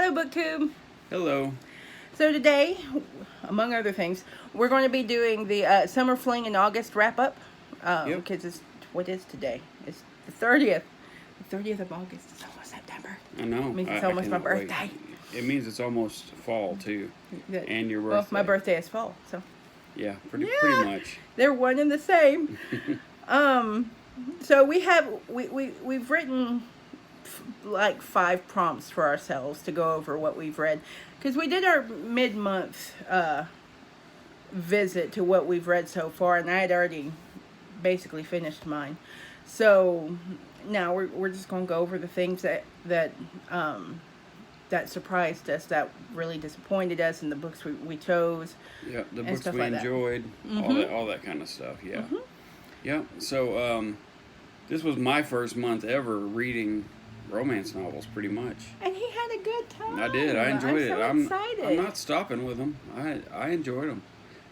Hello, BookTube. Hello. So today, among other things, we're going to be doing the Summer Fling in August wrap-up. Yep. Because what is today? It's the 30th. The 30th of August is almost September. I know. It means it's almost my cannot wait. birthday. It means it's almost fall, too. And your birthday. Well, my birthday is fall, so. Yeah, pretty much. They're one and the same. So we've written like 5 prompts for ourselves to go over what we've read, because we did our mid-month visit to what we've read so far, and I had already basically finished mine. So now we're just going to go over the things that surprised us, that really disappointed us, and the books we chose. Yeah, the books we like enjoyed, all that kind of stuff. Yeah, yeah. So this was my first month ever reading romance novels, pretty much. And he had a good time. I did. I enjoyed it. I'm excited. I'm not stopping with them. I enjoyed them.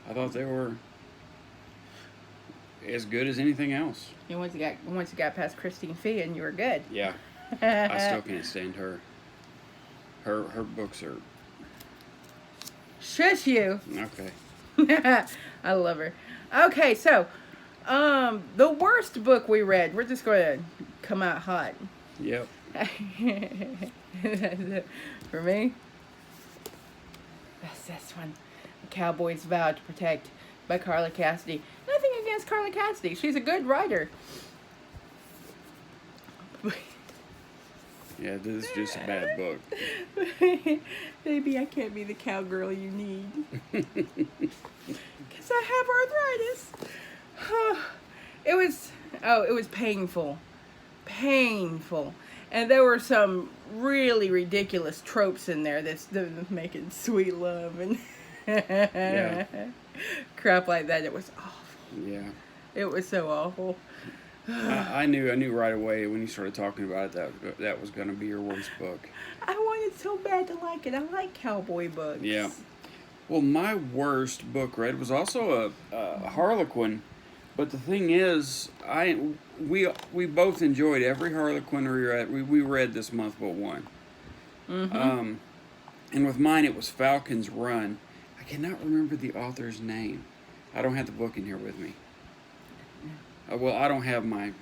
I thought they were as good as anything else. And once you got past Christine Fee, and you were good. Yeah, I still can't stand her. Her books are. Shush you. Okay. I love her. Okay, so the worst book we read. We're just going to come out hot. Yep. For me, that's this one. The Cowboy's Vow to Protect by Carla Cassidy. Nothing against Carla Cassidy. She's a good writer. Yeah, this is just a bad book. Baby, I can't be the cowgirl you need. Because I have arthritis. It was painful. Painful. And there were some really ridiculous tropes in there that's making sweet love and crap like that. It was awful. Yeah. It was so awful. I knew right away when you started talking about it that was going to be your worst book. I wanted so bad to like it. I like cowboy books. Yeah. Well, my worst book read was also a Harlequin, but the thing is, we both enjoyed every Harlequin we read this month but one. And with mine, it was Falcon's Run. I cannot remember the author's name. I don't have the book in here with me. Well, I don't have my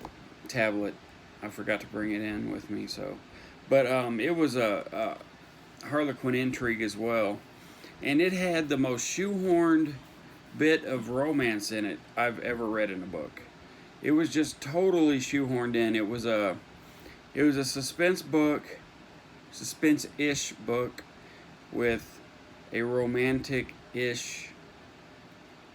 tablet. I forgot to bring it in with me, so. But it was a Harlequin intrigue as well. And it had the most shoehorned bit of romance in it I've ever read in a book. It was just totally shoehorned in. It was a suspense book, suspense-ish book with a romantic-ish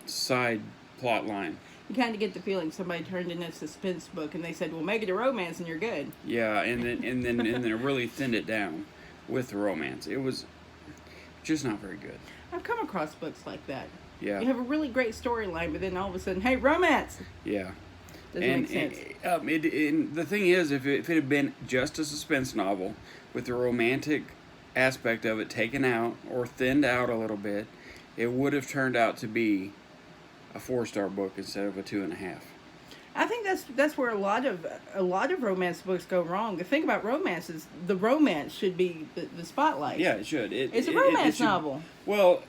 side plot line. You kind of get the feeling somebody turned in a suspense book and they said, "Well, make it a romance and you're good." Yeah, and then it really thinned it down with the romance. It was just not very good. I've come across books like that. Yeah. You have a really great storyline, but then all of a sudden, hey, romance! Yeah. Doesn't make sense. And the thing is, if it had been just a suspense novel with the romantic aspect of it taken out or thinned out a little bit, it would have turned out to be a 4-star book instead of a 2.5. I think that's where a lot of romance books go wrong. The thing about romance is the romance should be the spotlight. Yeah, it should. It's a romance novel. Well,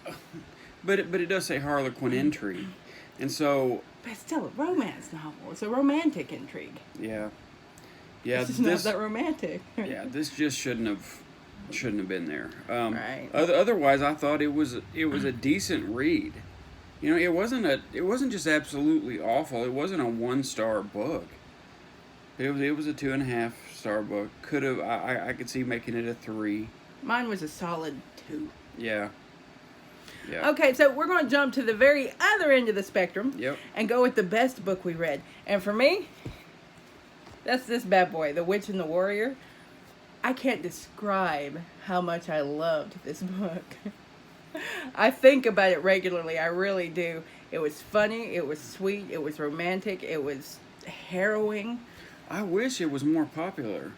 but it does say Harlequin intrigue, and so. But it's still a romance novel. It's a romantic intrigue. Yeah. Yeah. It's not that romantic. Yeah, this just shouldn't have been there. Right. Otherwise, I thought it was a decent read. You know, it wasn't just absolutely awful. It wasn't a 1-star book. It was a 2.5-star book. I could see making it a 3. Mine was a solid 2. Yeah. Yeah. Okay, so we're going to jump to the very other end of the spectrum. Yep. And go with the best book we read. And for me, that's this bad boy, The Witch and the Warrior. I can't describe how much I loved this book. I think about it regularly. I really do. It was funny. It was sweet. It was romantic. It was harrowing. I wish it was more popular.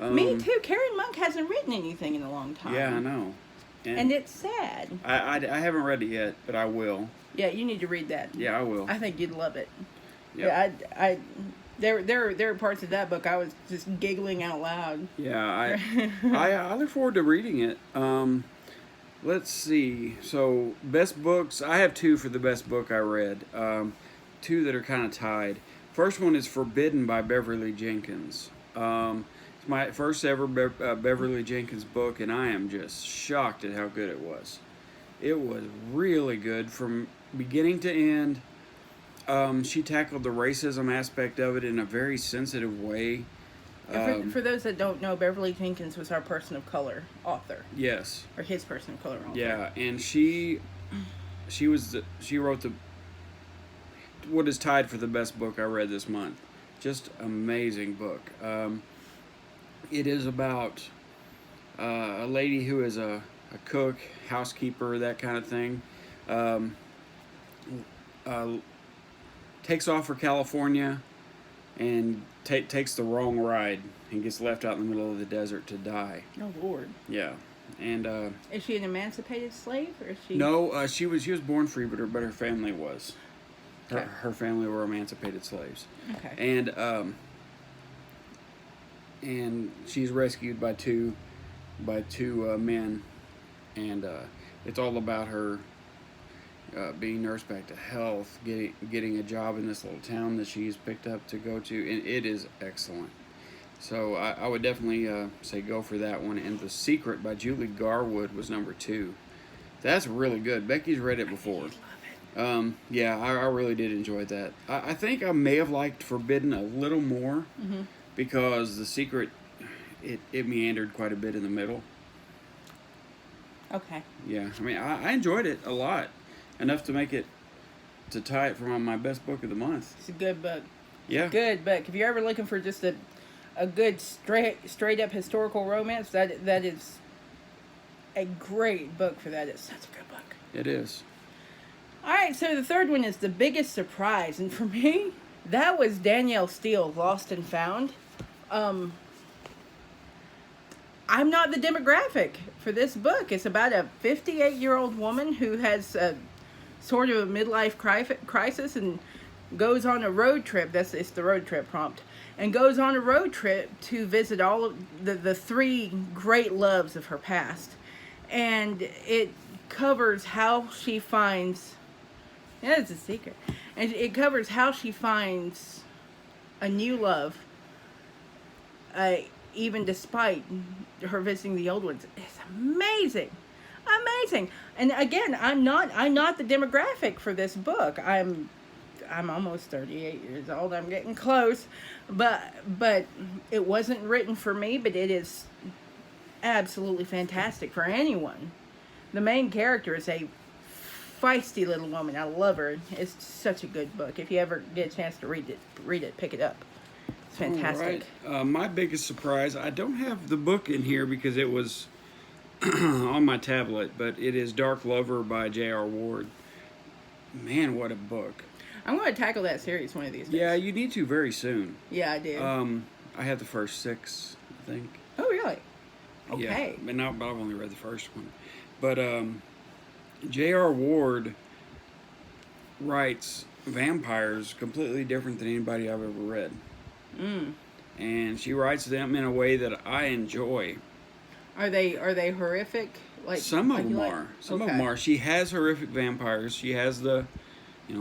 Me too. Karen Monk hasn't written anything in a long time. Yeah, I know. And it's sad. I haven't read it yet, but I will. Yeah, you need to read that. Yeah, I will. I think you'd love it. Yep. Yeah, There are parts of that book I was just giggling out loud. Yeah, I look forward to reading it. Let's see. So, best books. I have two for the best book I read. Two that are kind of tied. First one is Forbidden by Beverly Jenkins. It's my first ever Beverly Jenkins book, and I am just shocked at how good it was. It was really good from beginning to end. She tackled the racism aspect of it in a very sensitive way. For those that don't know, Beverly Jenkins was our person of color author. Yes. Or his person of color author. Yeah, and she wrote what is tied for the best book I read this month. Just amazing book. It is about a lady who is a cook, housekeeper, that kind of thing. Takes off for California and takes the wrong ride and gets left out in the middle of the desert to die. Oh Lord. Yeah, and is she an emancipated slave, or is she? No, she was born free, but her family was. Okay. Her family were emancipated slaves. Okay. And she's rescued by two men, and it's all about her being nursed back to health, getting a job in this little town that she's picked up to go to, and it is excellent. So I would definitely say go for that one. And The Secret by Julie Garwood was number 2. That's really good. Becky's read it before. Yeah, I really did enjoy that. I think I may have liked Forbidden a little more because The Secret, it meandered quite a bit in the middle. Okay. Yeah, I mean, I enjoyed it a lot. Enough to make it, to tie it for my best book of the month. It's a good book. Yeah. Good book. If you're ever looking for just a good straight up historical romance, that is a great book for that. It's such a good book. It is. All right, so the third one is The Biggest Surprise, and for me, that was Danielle Steele's Lost and Found. I'm not the demographic for this book. It's about a 58-year-old woman who has sort of a midlife crisis and goes on a road trip. It's the road trip prompt. And goes on a road trip to visit all of the 3 great loves of her past. And it covers how she finds... Yeah, it's a secret. And it covers how she finds a new love, even despite her visiting the old ones. It's amazing. Amazing. And again, I'm not the demographic for this book. I'm almost 38 years old. I'm getting close. But it wasn't written for me, but it is absolutely fantastic for anyone. The main character is a feisty little woman. I love her. It's such a good book. If you ever get a chance to read it, pick it up. It's fantastic. All right. My biggest surprise, I don't have the book in here because it was on my tablet, but it is Dark Lover by J.R. Ward. Man, what a book. I'm going to tackle that series one of these days. Yeah, you need to very soon. Yeah, I do. I have the first 6, I think. Oh, really? Okay. Yeah, but I've only read the first one. But J.R. Ward writes vampires completely different than anybody I've ever read. And she writes them in a way that I enjoy. Are they horrific? Like some of them like? are. Some of them are. She has horrific vampires. She has the,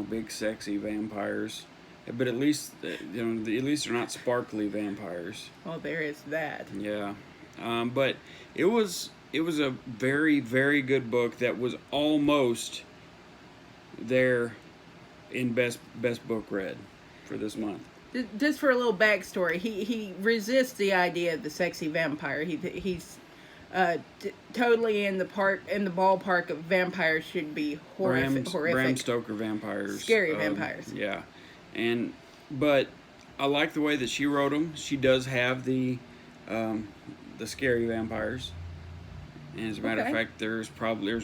big sexy vampires. But at least, at least they're not sparkly vampires. Well, there is that. Yeah, but it was a very, very good book that was almost there in best book read for this month. Just for a little backstory, he resists the idea of the sexy vampire. He's totally in the ballpark of vampires should be horrific. Bram Stoker vampires. Scary vampires. Yeah, but I like the way that she wrote them. She does have the scary vampires. And as a matter of fact, there's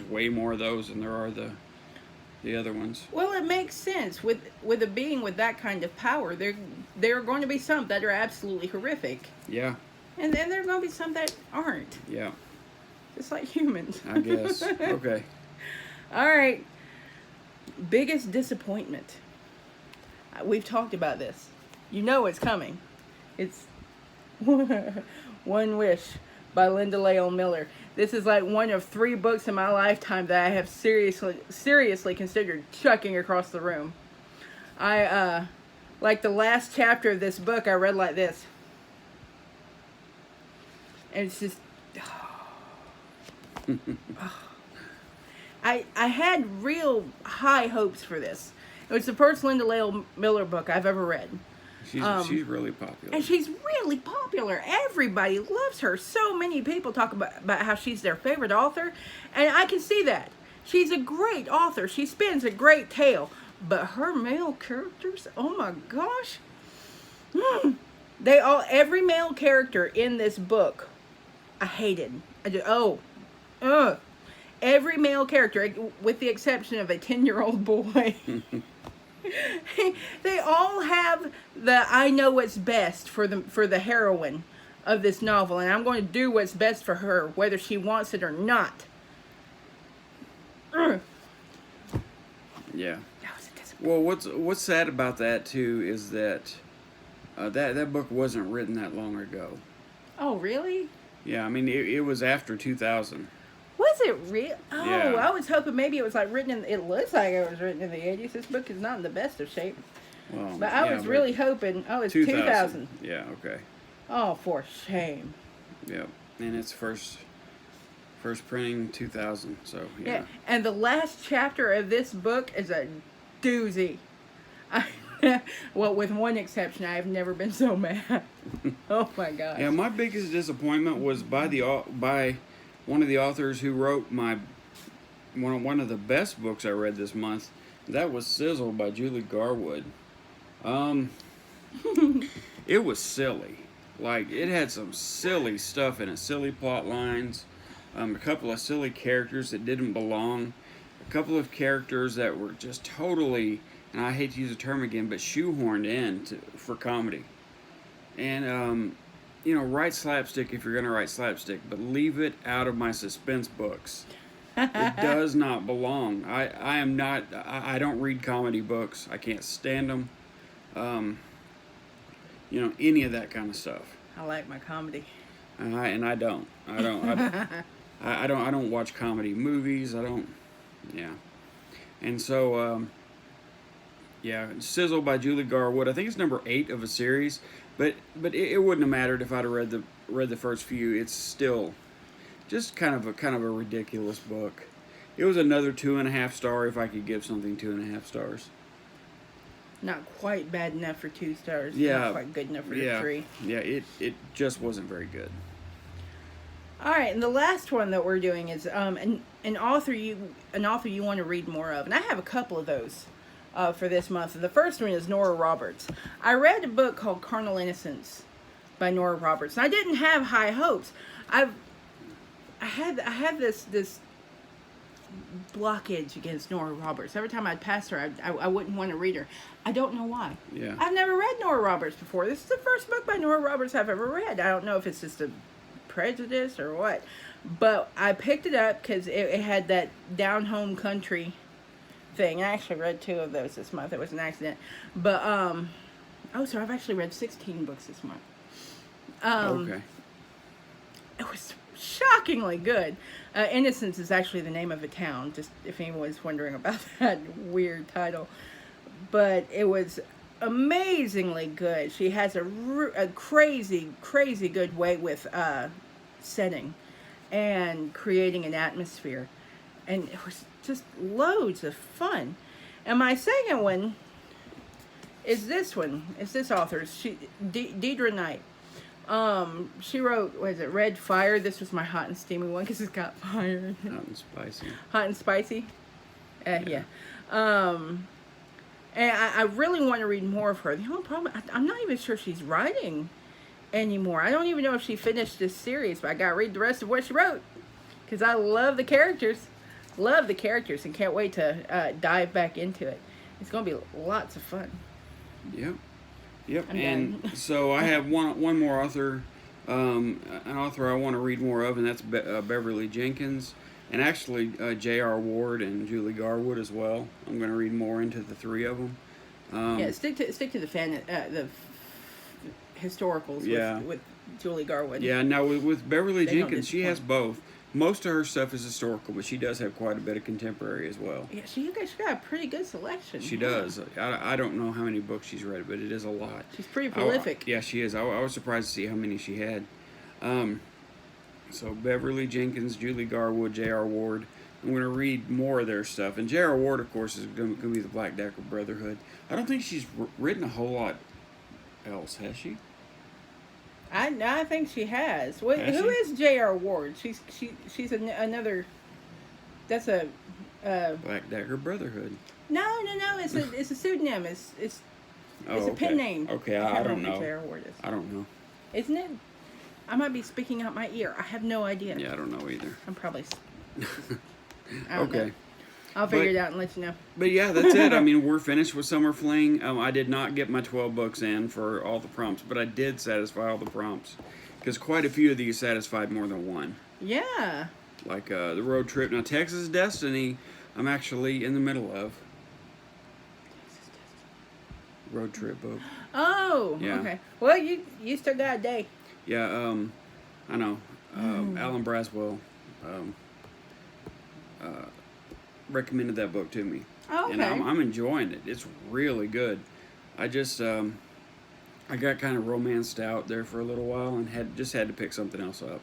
way more of those than there are the other ones. Well, it makes sense with a being with that kind of power. There are going to be some that are absolutely horrific. Yeah. And then there are going to be some that aren't. Yeah. Just like humans. I guess. Okay. All right. Biggest disappointment. We've talked about this. You know it's coming. It's One Wish by Linda Leon Miller. This is like one of 3 books in my lifetime that I have seriously considered chucking across the room. I like the last chapter of this book I read like this. And it's just I had real high hopes for this. It was the first Linda Leon Miller book I've ever read. She's really popular. And she's really popular. Everybody loves her. So many people talk about how she's their favorite author. And I can see that. She's a great author. She spins a great tale. But her male characters, oh my gosh. Every male character in this book, I hated. Every male character, with the exception of a 10-year-old boy. They all have the I know what's best for the heroine of this novel, and I'm going to do what's best for her, whether she wants it or not. Yeah. Well, what's sad about that too is that that book wasn't written that long ago. Oh, really? Yeah, I mean it was after 2000. Was it real? Oh, Yeah. I was hoping maybe it was like written in. It looks like it was written in the 80s. This book is not in the best of shape. Well, But I was really hoping. Oh, it's 2000. Yeah. Okay. Oh, for shame. Yep. And it's first printing 2000. So yeah. And the last chapter of this book is a doozy. Well, with one exception, I have never been so mad. Oh my gosh. Yeah, my biggest disappointment was by one of the authors who wrote one of the best books I read this month. That was Sizzle by Julie Garwood. It was silly. Like, it had some silly stuff in it, silly plot lines, a couple of silly characters that didn't belong, a couple of characters that were just totally, and I hate to use the term again, but shoehorned in for comedy. And, write slapstick if you're going to write slapstick, but leave it out of my suspense books. It does not belong. I don't read comedy books. I can't stand them. Any of that kind of stuff. I like my comedy. I don't. I don't watch comedy movies. Yeah. And so, Sizzle by Julie Garwood. I think it's number 8 of a series. But it wouldn't have mattered if I'd have read the first few. It's still just kind of a ridiculous book. It was another 2.5 star if I could give something 2.5 stars. Not quite bad enough for 2 stars. Yeah. Not quite good enough for 3. Yeah, it just wasn't very good. All right, and the last one that we're doing is an author you want to read more of, and I have a couple of those. For this month. And the first one is Nora Roberts. I read a book called Carnal Innocence by Nora Roberts, and I didn't have high hopes. I had this blockage against Nora Roberts. Every time I'd pass her, I wouldn't want to read her. I don't know why. Yeah. I've never read Nora Roberts before. This is the first book by Nora Roberts I've ever read. I don't know if it's just a prejudice or what, but I picked it up because it had that down home country thing. I actually read 2 of those this month. It was an accident. But, so I've actually read 16 books this month. Okay. It was shockingly good. Innocence is actually the name of a town, just if anyone's wondering about that weird title. But it was amazingly good. She has a crazy, crazy good way with setting and creating an atmosphere. And it was just loads of fun. And my second one is this one. It's this author's. Deidre Knight. She wrote, Red Fire? This was my hot and steamy one because it's got fire. Hot and spicy. Hot and spicy? Yeah. And I really want to read more of her. The only problem, I'm not even sure she's writing anymore. I don't even know if she finished this series, but I got to read the rest of what she wrote because I love the characters. Love the characters and can't wait to dive back into it. It's going to be lots of fun. Yep. And so I have one more author, an author I want to read more of, and that's Beverly Jenkins, and actually J.R. Ward and Julie Garwood as well. I'm going to read more into the 3 of them. Stick to the historicals Yeah. with Julie Garwood. Yeah, now with Beverly They don't Jenkins, she has disappoint. both. Most of her stuff is historical, but she does have quite a bit of contemporary as well. Yeah, she got a pretty good selection. She yeah. does. I don't know how many books she's read, but it is a lot. She's pretty prolific. Yeah, she is. I was surprised to see how many she had. So Beverly Jenkins, Julie Garwood, J.R. Ward. I'm going to read more of their stuff. And J.R. Ward, of course, is going to be the Black Decker Brotherhood. I don't think she's written a whole lot else, has she? I think she has. Who Has she? is J.R. Ward? She's another. That's a. Black Decker Brotherhood. No. It's a pseudonym. It's Oh, a pen okay. name. Okay, I I can't don't remember who know. J.R. Ward is. I don't know. Isn't it? I might be speaking out my ear. I have no idea. Yeah, I don't know either. I'm probably. I don't know. Okay. I'll figure But- it out and let you know. But yeah, that's it. I mean, we're finished with Summer Fling. I did not get my 12 books in for all the prompts, but I did satisfy all the prompts. Because quite a few of these satisfied more than one. Yeah. Like the road trip. Now, Texas Destiny, I'm actually in the middle of. Road trip book. Oh. Yeah. Okay. Well, you still got a day. Yeah, I know. Alan Braswell recommended that book to me. Oh, okay. And I'm enjoying it. It's really good. I just I got kind of romanced out there for a little while and had to pick something else up.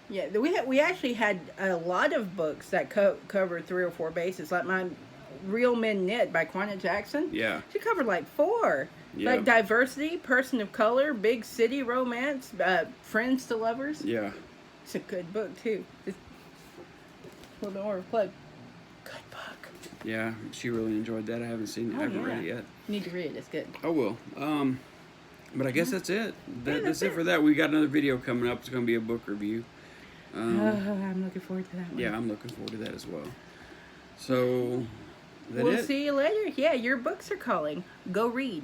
Yeah, we actually had a lot of books that covered 3 or 4 bases. Like my Real Men Knit by Quanta Jackson. Yeah. She covered like 4. Yeah. Like diversity, person of color, big city romance, friends to lovers. Yeah. It's a good book too. Just a little bit more of a plug. Good book. Yeah, she really enjoyed that. I haven't seen it. Oh, I haven't yeah. read it yet. You need to read it. It's good. I will. But I guess that's it. That's that's it it. for that. We got another video coming up. It's going to be a book review. I'm looking forward to that one. Yeah, I'm looking forward to that as well. So, that We'll it? see you later. Yeah, your books are calling. Go read.